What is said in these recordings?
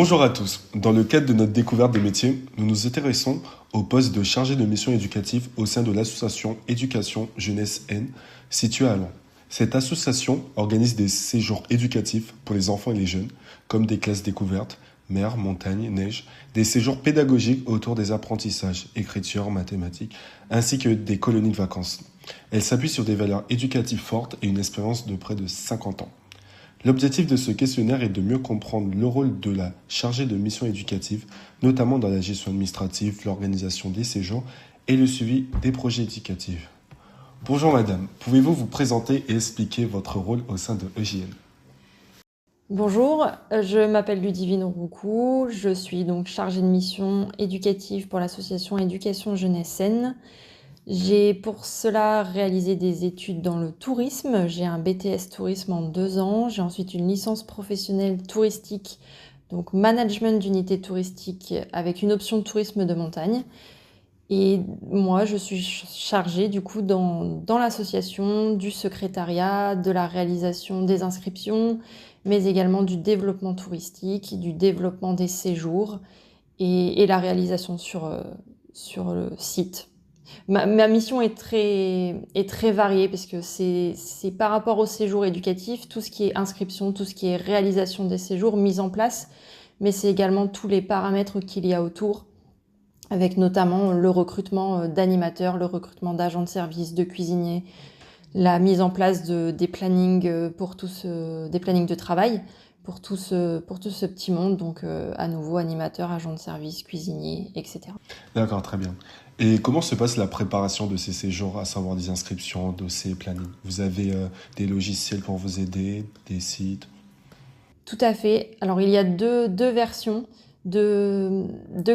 Bonjour à tous. Dans le cadre de notre découverte des métiers, nous nous intéressons au poste de chargé de mission éducative au sein de l'association Éducation Jeunesse N, située à Lens. Cette association organise des séjours éducatifs pour les enfants et les jeunes, comme des classes découvertes, mer, montagne, neige, des séjours pédagogiques autour des apprentissages, écriture, mathématiques, ainsi que des colonies de vacances. Elle s'appuie sur des valeurs éducatives fortes et une expérience de près de 50 ans. L'objectif de ce questionnaire est de mieux comprendre le rôle de la chargée de mission éducative, notamment dans la gestion administrative, l'organisation des séjours et le suivi des projets éducatifs. Bonjour madame, pouvez-vous vous présenter et expliquer votre rôle au sein de EJN? Bonjour, je m'appelle Ludivine Roucou, je suis donc chargée de mission éducative pour l'association Éducation Jeunesse N. J'ai pour cela réalisé des études dans le tourisme. J'ai un BTS tourisme en 2 ans. J'ai ensuite une licence professionnelle touristique, donc management d'unité touristique avec une option de tourisme de montagne. Et moi, je suis chargée du coup dans l'association du secrétariat, de la réalisation des inscriptions, mais également du développement touristique, du développement des séjours et la réalisation sur le site. Ma mission est très variée parce que c'est par rapport au séjour éducatif, tout ce qui est inscription, tout ce qui est réalisation des séjours, mise en place, mais c'est également tous les paramètres qu'il y a autour, avec notamment le recrutement d'animateurs, le recrutement d'agents de service, de cuisiniers, la mise en place des plannings des plannings de travail pour tout ce petit monde, donc à nouveau animateurs, agents de service, cuisiniers, etc. D'accord, très bien. Et comment se passe la préparation de ces séjours, à savoir des inscriptions, dossiers, planning? Vous avez des logiciels pour vous aider, des sites? Tout à fait. Alors il y a deux versions, deux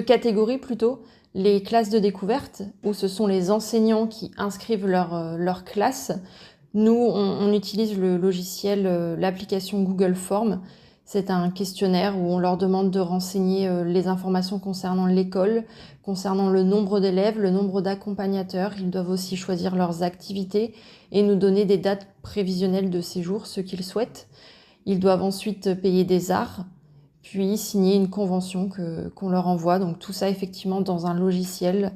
catégories plutôt. Les classes de découverte, où ce sont les enseignants qui inscrivent leur classe. Nous, on utilise le logiciel, l'application Google Form. C'est un questionnaire où on leur demande de renseigner les informations concernant l'école, concernant le nombre d'élèves, le nombre d'accompagnateurs. Ils doivent aussi choisir leurs activités et nous donner des dates prévisionnelles de séjour, ce qu'ils souhaitent. Ils doivent ensuite payer des arts, puis signer une convention qu'on leur envoie. Donc tout ça effectivement dans un logiciel.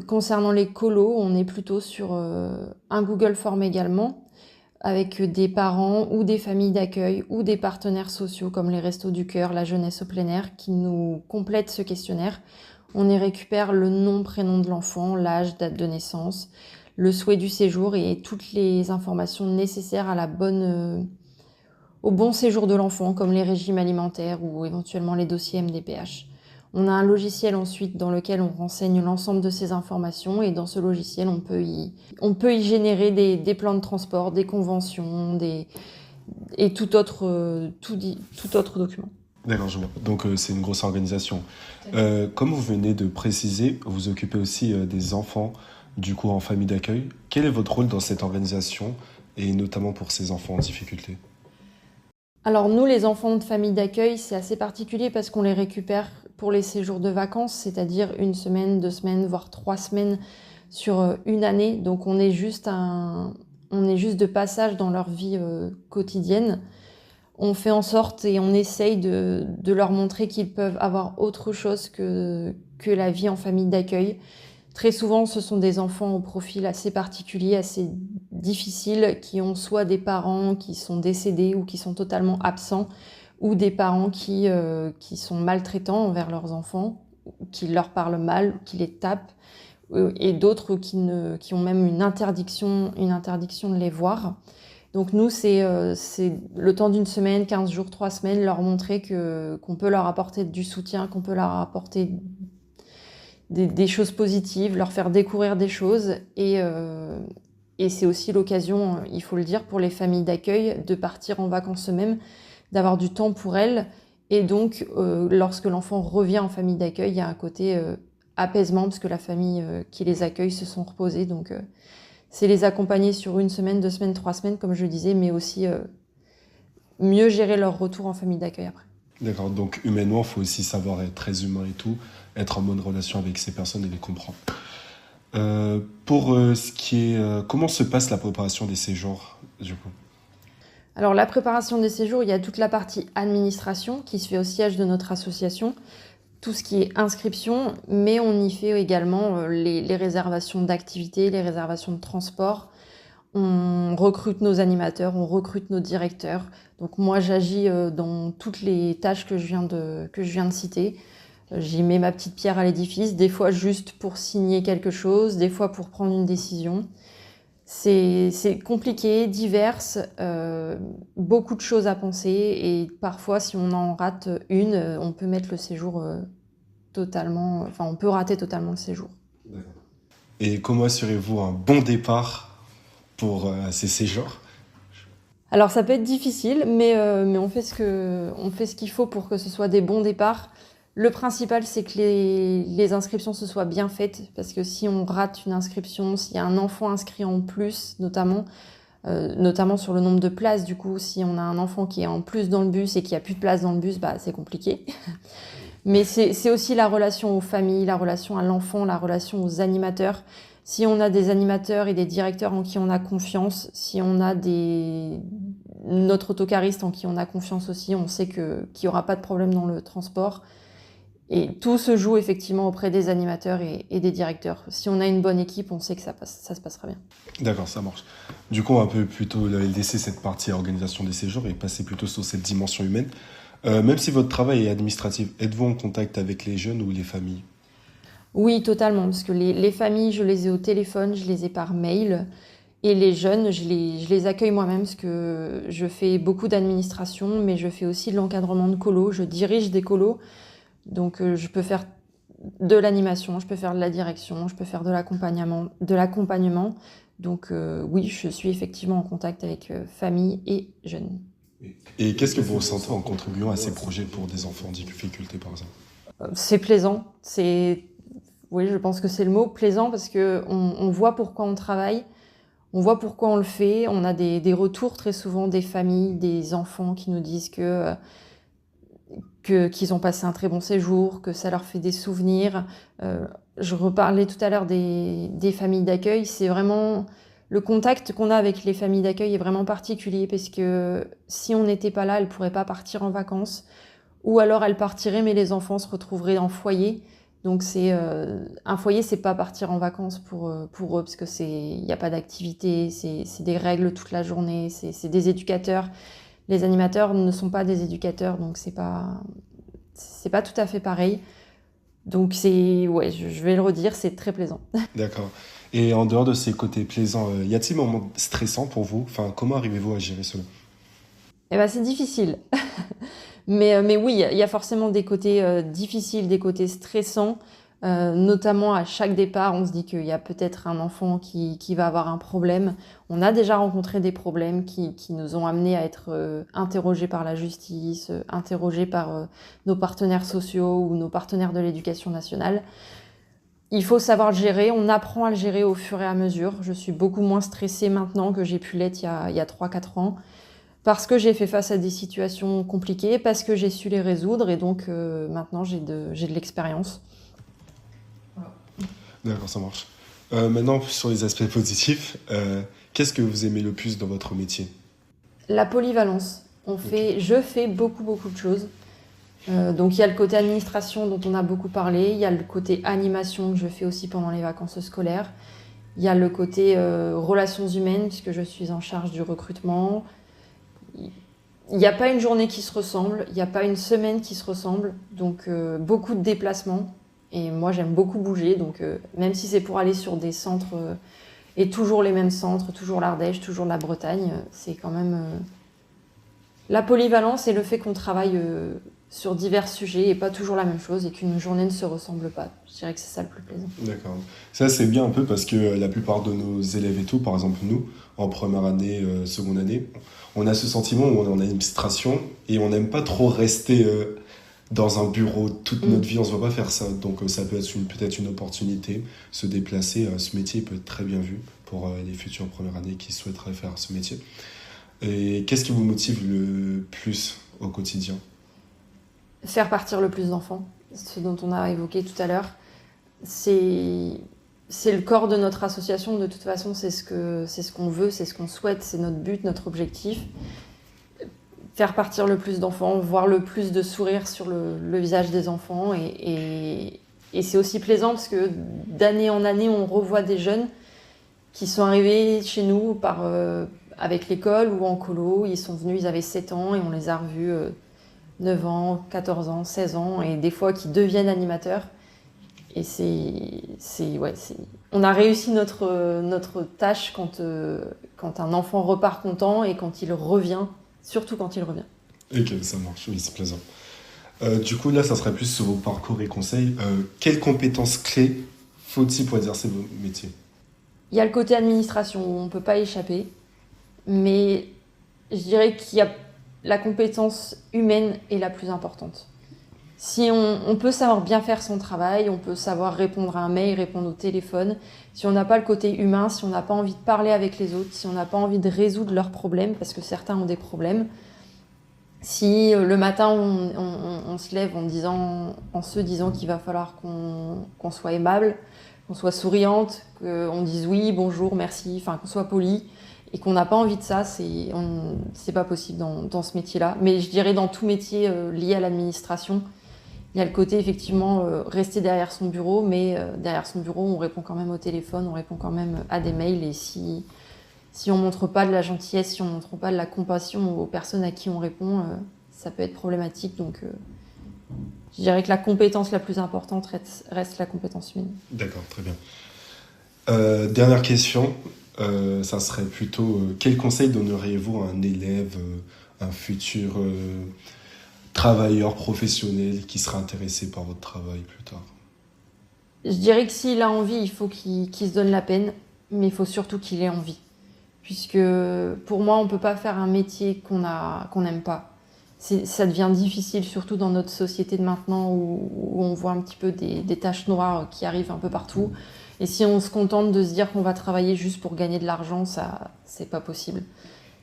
Concernant les colos, on est plutôt sur un Google Form également, avec des parents ou des familles d'accueil ou des partenaires sociaux comme les Restos du Cœur, la jeunesse au plein air, qui nous complètent ce questionnaire. On y récupère le nom, prénom de l'enfant, l'âge, date de naissance, le souhait du séjour et toutes les informations nécessaires au bon séjour de l'enfant, comme les régimes alimentaires ou éventuellement les dossiers MDPH. On a un logiciel ensuite dans lequel on renseigne l'ensemble de ces informations et dans ce logiciel, on peut y générer des plans de transport, des conventions et tout autre document. D'accord, je vois. Donc c'est une grosse organisation. Comme vous venez de préciser, vous occupez aussi des enfants, du coup en famille d'accueil. Quel est votre rôle dans cette organisation et notamment pour ces enfants en difficulté? Alors nous, les enfants de famille d'accueil, c'est assez particulier parce qu'on les récupère pour les séjours de vacances, c'est-à-dire 1 semaine, 2 semaines, voire 3 semaines sur une année. Donc on est juste de passage dans leur vie quotidienne. On fait en sorte et on essaye de leur montrer qu'ils peuvent avoir autre chose que la vie en famille d'accueil. Très souvent, ce sont des enfants au profil assez particulier, assez difficile, qui ont soit des parents qui sont décédés ou qui sont totalement absents, ou des parents qui sont maltraitants envers leurs enfants, qui leur parlent mal, qui les tapent, et d'autres qui ont même une interdiction de les voir. Donc nous, c'est le temps d'1 semaine, 15 jours, 3 semaines, leur montrer qu'on peut leur apporter du soutien, qu'on peut leur apporter des choses positives, leur faire découvrir des choses. Et c'est aussi l'occasion, il faut le dire, pour les familles d'accueil de partir en vacances eux-mêmes, d'avoir du temps pour elles. Et donc, lorsque l'enfant revient en famille d'accueil, il y a un côté apaisement, parce que la famille qui les accueille se sont reposées. Donc, c'est les accompagner sur 1 semaine, 2 semaines, 3 semaines, comme je le disais, mais aussi mieux gérer leur retour en famille d'accueil après. D'accord, donc humainement, il faut aussi savoir être très humain et tout, être en bonne relation avec ces personnes et les comprendre. Pour ce qui est... comment se passe la préparation des séjours, du coup? Alors la préparation des séjours, il y a toute la partie administration qui se fait au siège de notre association, tout ce qui est inscription, mais on y fait également les réservations d'activités, les réservations de transport. On recrute nos animateurs, on recrute nos directeurs. Donc moi j'agis dans toutes les tâches que je viens de citer. J'y mets ma petite pierre à l'édifice, des fois juste pour signer quelque chose, des fois pour prendre une décision. C'est compliqué, divers, beaucoup de choses à penser et parfois si on en rate une, on peut mettre le séjour totalement, enfin on peut rater totalement le séjour. D'accord. Et comment assurez-vous un bon départ pour ces séjours? Alors ça peut être difficile, mais on fait ce qu'il faut pour que ce soit des bons départs. Le principal, c'est que les inscriptions se soient bien faites, parce que si on rate une inscription, s'il y a un enfant inscrit en plus, notamment sur le nombre de places, du coup, si on a un enfant qui est en plus dans le bus et qu'il n'y a plus de place dans le bus, bah, c'est compliqué. Mais c'est aussi la relation aux familles, la relation à l'enfant, la relation aux animateurs. Si on a des animateurs et des directeurs en qui on a confiance, si on a notre autocariste en qui on a confiance aussi, on sait qu'il n'y aura pas de problème dans le transport. Et tout se joue effectivement auprès des animateurs et des directeurs. Si on a une bonne équipe, on sait que ça se passera bien. D'accord, ça marche. Du coup, on va un peu plutôt laisser cette partie organisation des séjours et passer plutôt sur cette dimension humaine. Même si votre travail est administratif, êtes-vous en contact avec les jeunes ou les familles? Oui, totalement, parce que les familles, je les ai au téléphone, je les ai par mail. Et les jeunes, je les accueille moi-même parce que je fais beaucoup d'administration, mais je fais aussi de l'encadrement de colos, je dirige des colos. Donc je peux faire de l'animation, je peux faire de la direction, je peux faire de l'accompagnement. Donc oui, je suis effectivement en contact avec famille et jeunes. Et qu'est-ce que vous ressentez en contribuant à ces projets pour des enfants en difficulté, par exemple? C'est plaisant, oui, je pense que c'est le mot, plaisant, parce que on voit pourquoi on travaille, on voit pourquoi on le fait. On a des retours très souvent des familles, des enfants qui nous disent qu'ils ont passé un très bon séjour, que ça leur fait des souvenirs. Je reparlais tout à l'heure des familles d'accueil. C'est vraiment le contact qu'on a avec les familles d'accueil est vraiment particulier, parce que si on n'était pas là, elles ne pourraient pas partir en vacances, ou alors elles partiraient, mais les enfants se retrouveraient en foyer. Donc un foyer, c'est pas partir en vacances pour eux, parce que il n'y a pas d'activité, c'est des règles toute la journée, c'est des éducateurs. Les animateurs ne sont pas des éducateurs, donc c'est pas tout à fait pareil. Donc ouais, je vais le redire, c'est très plaisant. D'accord. Et en dehors de ces côtés plaisants, y a-t-il un moment stressant pour vous? Enfin, comment arrivez-vous à gérer cela? Eh ben, c'est difficile. Mais oui, il y a forcément des côtés difficiles, des côtés stressants. Notamment à chaque départ, on se dit qu'il y a peut-être un enfant qui va avoir un problème. On a déjà rencontré des problèmes qui nous ont amenés à être interrogés par la justice, interrogés par nos partenaires sociaux ou nos partenaires de l'éducation nationale. Il faut savoir le gérer, on apprend à le gérer au fur et à mesure. Je suis beaucoup moins stressée maintenant que j'ai pu l'être il y a 3-4 ans. Parce que j'ai fait face à des situations compliquées, parce que j'ai su les résoudre, et donc maintenant j'ai de l'expérience. D'accord, ça marche. Maintenant, sur les aspects positifs, qu'est-ce que vous aimez le plus dans votre métier? La polyvalence. Je fais beaucoup, beaucoup de choses. Donc il y a le côté administration dont on a beaucoup parlé, il y a le côté animation que je fais aussi pendant les vacances scolaires, il y a le côté relations humaines, puisque je suis en charge du recrutement. Il n'y a pas une journée qui se ressemble, il n'y a pas une semaine qui se ressemble, donc beaucoup de déplacements. Et moi, j'aime beaucoup bouger, donc même si c'est pour aller sur des centres, et toujours les mêmes centres, toujours l'Ardèche, toujours la Bretagne, c'est quand même la polyvalence et le fait qu'on travaille sur divers sujets et pas toujours la même chose, et qu'une journée ne se ressemble pas. Je dirais que c'est ça le plus plaisant. D'accord. Ça, c'est bien un peu parce que la plupart de nos élèves et tout, par exemple nous, en première année, seconde année, on a ce sentiment où on est en administration et on n'aime pas trop rester dans un bureau toute notre vie, on ne se voit pas faire ça. Donc ça peut être peut-être une opportunité, se déplacer. Ce métier peut être très bien vu pour les futures premières années qui souhaiteraient faire ce métier. Et qu'est-ce qui vous motive le plus au quotidien? Faire partir le plus d'enfants, ce dont on a évoqué tout à l'heure. C'est le corps de notre association, de toute façon, c'est ce qu'on veut, c'est ce qu'on souhaite, c'est notre but, notre objectif. faire partir le plus d'enfants, voir le plus de sourires sur le visage des enfants. Et c'est aussi plaisant parce que d'année en année, on revoit des jeunes qui sont arrivés chez nous avec l'école ou en colo. Ils sont venus, ils avaient 7 ans et on les a revus 9 ans, 14 ans, 16 ans et des fois qui deviennent animateurs. Et on a réussi notre tâche quand un enfant repart content et quand il revient, surtout quand il revient. Ok, ça marche, oui, c'est plaisant. Du coup, là, ça serait plus sur vos parcours et conseils. Quelles compétences clés faut-il pour exercer vos métiers? Il y a le côté administration où on ne peut pas échapper, mais je dirais qu'il y a la compétence humaine est la plus importante. Si on peut savoir bien faire son travail, on peut savoir répondre à un mail, répondre au téléphone, si on n'a pas le côté humain, si on n'a pas envie de parler avec les autres, si on n'a pas envie de résoudre leurs problèmes, parce que certains ont des problèmes, si le matin on se lève en se disant qu'il va falloir qu'on soit aimable, qu'on soit souriante, qu'on dise oui, bonjour, merci, enfin qu'on soit poli, et qu'on n'a pas envie de ça, c'est pas possible dans ce métier-là. Mais je dirais dans tout métier lié à l'administration, il y a le côté effectivement rester derrière son bureau, mais derrière son bureau, on répond quand même au téléphone, on répond quand même à des mails, et si on montre pas de la gentillesse, si on montre pas de la compassion aux personnes à qui on répond, ça peut être problématique. Donc, je dirais que la compétence la plus importante reste la compétence humaine. D'accord, très bien. Dernière question, ça serait plutôt quel conseil donneriez-vous à un élève, un futur travailleur professionnel qui sera intéressé par votre travail plus tard? Je dirais que s'il a envie, il faut qu'il se donne la peine, mais il faut surtout qu'il ait envie. Puisque pour moi, on ne peut pas faire un métier qu'on n'aime pas. Ça devient difficile, surtout dans notre société de maintenant où on voit un petit peu des taches noires qui arrivent un peu partout. Et si on se contente de se dire qu'on va travailler juste pour gagner de l'argent, ça, c'est pas possible.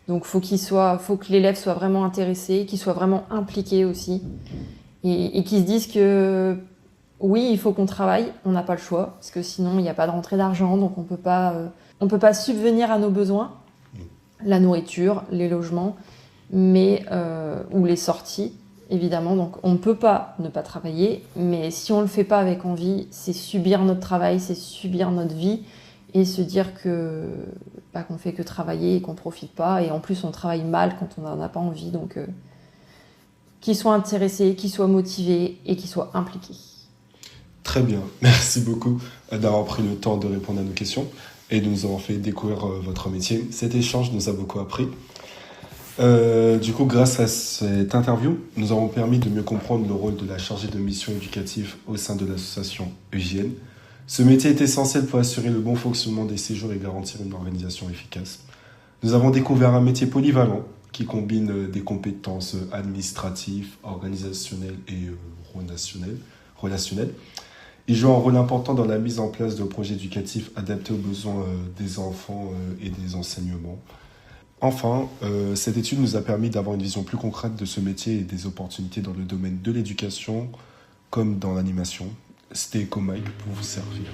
Donc faut que l'élève soit vraiment intéressé, qu'il soit vraiment impliqué aussi. Et qu'il se dise que oui, il faut qu'on travaille, on n'a pas le choix, parce que sinon il n'y a pas de rentrée d'argent, donc on peut pas subvenir à nos besoins, la nourriture, les logements, ou les sorties, évidemment. Donc on ne peut pas ne pas travailler, mais si on ne le fait pas avec envie, c'est subir notre travail, c'est subir notre vie, et se dire qu'on fait que travailler et qu'on ne profite pas, et en plus on travaille mal quand on n'en a pas envie. Donc qu'il soit intéressé, qu'il soit motivé et qu'il soit impliqué. Très bien, merci beaucoup d'avoir pris le temps de répondre à nos questions et de nous avoir fait découvrir votre métier. Cet échange nous a beaucoup appris. Du coup, grâce à cette interview, nous avons permis de mieux comprendre le rôle de la chargée de mission éducative au sein de l'association EJN. Ce métier est essentiel pour assurer le bon fonctionnement des séjours et garantir une organisation efficace. Nous avons découvert un métier polyvalent qui combine des compétences administratives, organisationnelles et relationnelles. Il joue un rôle important dans la mise en place de projets éducatifs adaptés aux besoins des enfants et des enseignements. Enfin, cette étude nous a permis d'avoir une vision plus concrète de ce métier et des opportunités dans le domaine de l'éducation comme dans l'animation. C'était EcoMike pour vous servir.